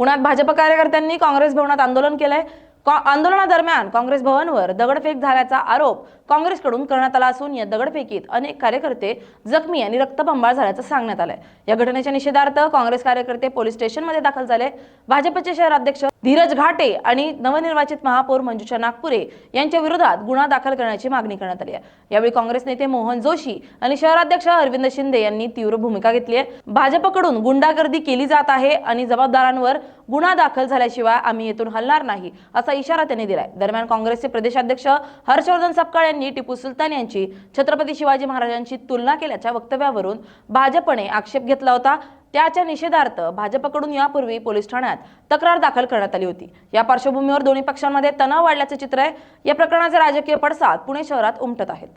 पुण्यात भाजप कार्यकर्त्यांनी काँग्रेस भवनात आंदोलन केलंय। आंदोलनादरम्यान काँग्रेस भवनवर दगडफेक झाल्याचा आरोप काँग्रेसकडून करण्यात आला असून या दगडफेकीत अनेक कार्यकर्ते जखमी आणि रक्तबंबाळ झाल्याचं सांगण्यात आलंय। या घटनेच्या निषेधार्थ काँग्रेस कार्यकर्ते पोलीस स्टेशनमध्ये दाखल झाले। भाजपचे शहराध्यक्ष धीरज घाटे आणि नवनिर्वाचित महापौर मंजुषा नागपुरे यांच्या विरोधात गुन्हा दाखल करण्याची मागणी करण्यात आली आहे। यावेळी काँग्रेस नेते मोहन जोशी आणि शहराध्यक्ष अरविंद शिंदे यांनी तीव्र भूमिका घेतली आहे। भाजपकडून गुंडागर्दी केली जात आहे आणि जबाबदारांवर गुन्हा दाखल झाल्याशिवाय आम्ही येथून हलणार नाही असा इशारा त्यांनी दिलाय। दरम्यान काँग्रेसचे प्रदेशाध्यक्ष हर्षवर्धन सपकाळ यांनी टिपू सुलतान यांची छत्रपती शिवाजी महाराजांची तुलना केल्याच्या वक्तव्यावरून भाजपने आक्षेप घेतला होता। त्याच्या निषेधार्थ भाजपकडून यापूर्वी पोलीस ठाण्यात तक्रार दाखल करण्यात आली होती। या पार्श्वभूमीवर दोन्ही पक्षांमध्ये तणाव वाढल्याचे चित्र आहे। या प्रकरणाचे राजकीय पडसाद पुणे शहरात उमटत आहेत।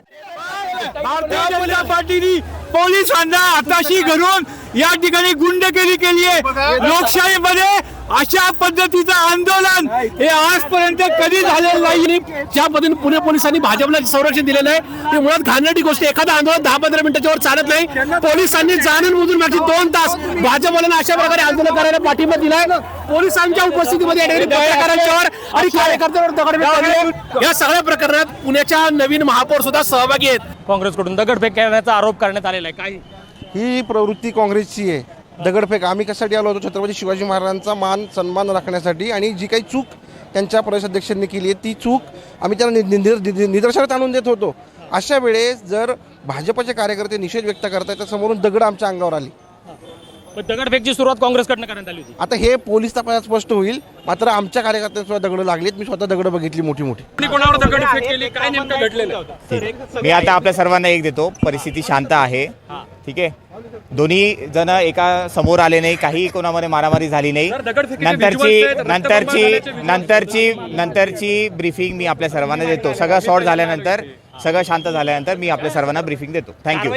भारतीय जनता पार्टीने पोलिसांना हाताशी धरून या ठिकाणी गुंडगिरी केली आहे। लोकशाहीमध्ये अशा पद्धतीचं आंदोलन हे आजपर्यंत कधी झालेलं नाही। ज्या पद्धतीने पुणे पोलिसांनी भाजपला संरक्षण दिलेलं आहे ते मुळात घाणेरडी गोष्ट। एखादा आंदोलन 10-15 मिनिटाच्या वर चालत नाही। पोलिसांनी जाणून बुजून मागची 2 तास भाजपला अशा प्रकारे आंदोलन करायला पाठिंबा दिलाय। पोलिसांच्या उपस्थितीमध्ये पत्रकारांच्यावर आणि कार्यकर्त्यांवर दगडफेक या सगळ्या प्रकरणात पुण्याच्या नवीन महापौर सुद्धा सहभागी आहेत। काँग्रेसकडून दगडफेक करण्याचा आरोप करण्यात आलेला आहे। काय ही प्रवृत्ती काँग्रेसची आहे। दगडफेक आम्ही कशासाठी आलो होतो? छत्रपती शिवाजी महाराजांचा मान सन्मान राखण्यासाठी। आणि जी काही चूक त्यांच्या प्रदेशाध्यक्षांनी केली आहे ती चूक आम्ही त्यांना निदर्शनात आणून देत होतो। अशा वेळेस जर भाजपचे कार्यकर्ते निषेध व्यक्त करतायत तर समोरून दगड आमच्या अंगावर आली। दगडफेकची सुरुवात काँग्रेसकडनं करण्यात आली होती। आता हे पोलीस तपासात स्पष्ट होईल। मात्र आमच्या कार्यकर्त्यांना सुद्धा दगड लागलीत। मी स्वतः दगड बघितली मोठी मोठी। कोणावर दगडफेक केली, काय नेमकं घडलेलं? मी आता आपल्या सर्वांना एक देतो, परिस्थिती शांत आहे, ठीक आहे। दोन्ही जण एका समोर आले नाही, काही कोणामध्ये मारामारी झाली नाही। नंतरची ब्रीफिंग मी आपल्या सर्वांना देतो। सगळं सॉर्ट झाल्यानंतर, सगळं शांत झाल्यानंतर मी आपल्या सर्वांना ब्रीफिंग देतो। थँक्यू।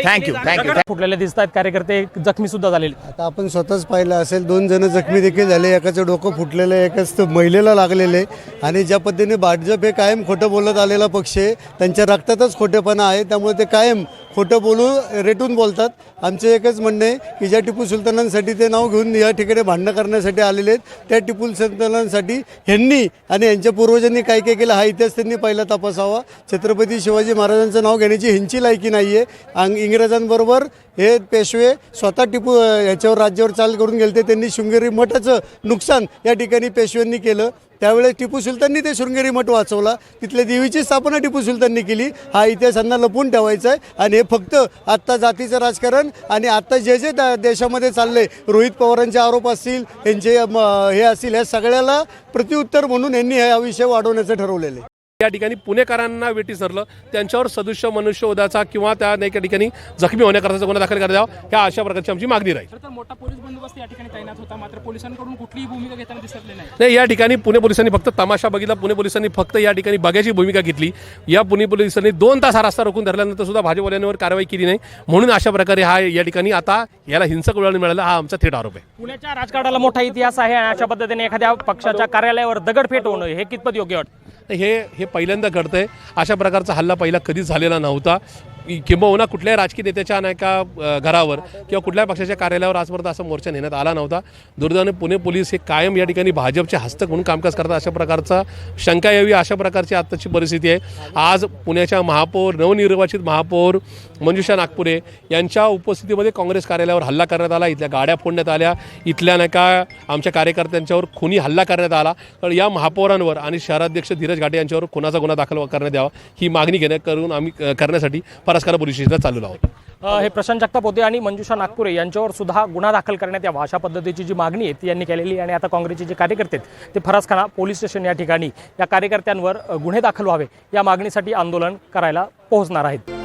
फुटलेले दिसत आहेत, कार्यकर्ते जखमी सुद्धा झालेले। आता आपण स्वतःच पाहिलं असेल, 2 जण जखमी देखील झाले। एकाचं डोकं फुटलेलं आहे, एकाच महिलेला लागलेले। आणि ज्या पद्धतीने भाजप हे कायम खोटं बोलत आलेला पक्ष आहे, त्यांच्या रक्तातच खोटेपणा आहे, त्यामुळे ते कायम खोटं बोलून रेटून बोलतात। आमचे एकच म्हणणं आहे की ज्या टिपू सुलतानांसाठी ते नाव घेऊन या ठिकाणी भांडणं करण्यासाठी आलेले आहेत, त्या टिपू सुलतानांसाठी ह्यांनी आणि यांच्या पूर्वजांनी काय काय केलं हा इतिहास त्यांनी पहिला तपासावा। छत्रपती शिवाजी महाराजांचं नाव घेण्याची ह्यांची लायकी नाही आहे। इंग्रजांबरोबर हे पेशवे स्वतः टिपू याच्यावर राज्यावर चाल करून गेले। त्यांनी शृंगेरी मठाचं नुकसान या ठिकाणी पेशव्यांनी केलं। त्यावेळेस टिपू सुलताननी ते शृंगेरी मठ वाचवला, तिथल्या देवीची स्थापना टिपू सुलताननी केली। हा इतिहासांना लपवून ठेवायचा आहे। आणि हे फक्त आत्ता जातीचं राजकारण आणि आत्ता जे देशामध्ये चालले, रोहित पवारांचे आरोप असतील, यांचे हे असतील, या सगळ्याला प्रत्युत्तर म्हणून यांनी हा विषय वाढवण्याचं ठरवलेलं आहे। या ठिकाणी पुणेकरांना वेठी सरलं, त्यांच्यावर सदृश्य मनुष्यवधाचा किंवा त्या ठिकाणी जखमी होण्याकरता गुन्हा दाखल करण्यात यावा, ह्या अशा प्रकारची आमची मागणी राहील। तर मोठा पोलीस बंदोबस्त या ठिकाणी तैनात होता, मात्र पोलिसांकडून कुठलीही भूमिका घेताना दिसत नाही। या ठिकाणी पुणे पोलिसांनी फक्त तमाशा बघितला। पुणे पोलिसांनी फक्त या ठिकाणी बघायची भूमिका घेतली। या पुणे पोलिसांनी 2 तास हा रस्ता रोखून धरल्यानंतर सुद्धा भाजपवाल्यांवर कारवाई केली नाही। म्हणून अशा प्रकारे हा या ठिकाणी आता याला हिंसक वळण मिळालं, हा आमचा थेट आरोप आहे। पुण्याच्या राजकारणाला मोठा इतिहास आहे आणि अशा पद्धतीने एखाद्या पक्षाच्या कार्यालयावर दगडफेक होणं हे कितपत योग्य वाटतं? हे पहिल्यांदा घडतंय। अशा प्रकारचा हल्ला पहिला कधीच झालेला नव्हता। किंबहुना कुठल्याही राजकीय नेत्याच्या नायका घरावर किंवा कुठल्याही पक्षाच्या कार्यालयावर आजपर्यंत असा मोर्चा नेण्यात आला नव्हता। दुर्दैवाने पुणे पोलीस हे कायम या ठिकाणी भाजपचे हस्तक म्हणून कामकाज करतात, अशा प्रकारचा शंका यावी अशा प्रकारची आत्ताची परिस्थिती आहे। आज पुण्याच्या महापौर, नवनिर्वाचित महापौर मंजुषा नागपुरे यांच्या उपस्थितीमध्ये काँग्रेस कार्यालयावर हल्ला करण्यात आला। इथल्या गाड्या फोडण्यात आल्या, इथल्या आमच्या कार्यकर्त्यांच्यावर खुनी हल्ला करण्यात आला। तर या महापौरांवर आणि शहराध्यक्ष धीरज घाटे यांच्यावर खुनाचा गुन्हा दाखल करण्यात यावा, ही मागणी करण्यासाठी परस्पर पोलीस स्टेशनला चालू आहोत। हे प्रशांत जगताप होते आणि मंजुषा नागपुरे यांच्यावर सुद्धा गुन्हा दाखल करण्यात यावा अशा पद्धतीची जी मागणी आहे ती यांनी केलेली। आणि आता काँग्रेसचे जे कार्यकर्ते आहेत ते फरासखाना पोलीस स्टेशन या ठिकाणी या कार्यकर्त्यांवर गुन्हे दाखल व्हावे या मागणीसाठी आंदोलन करायला पोहोचणार आहेत।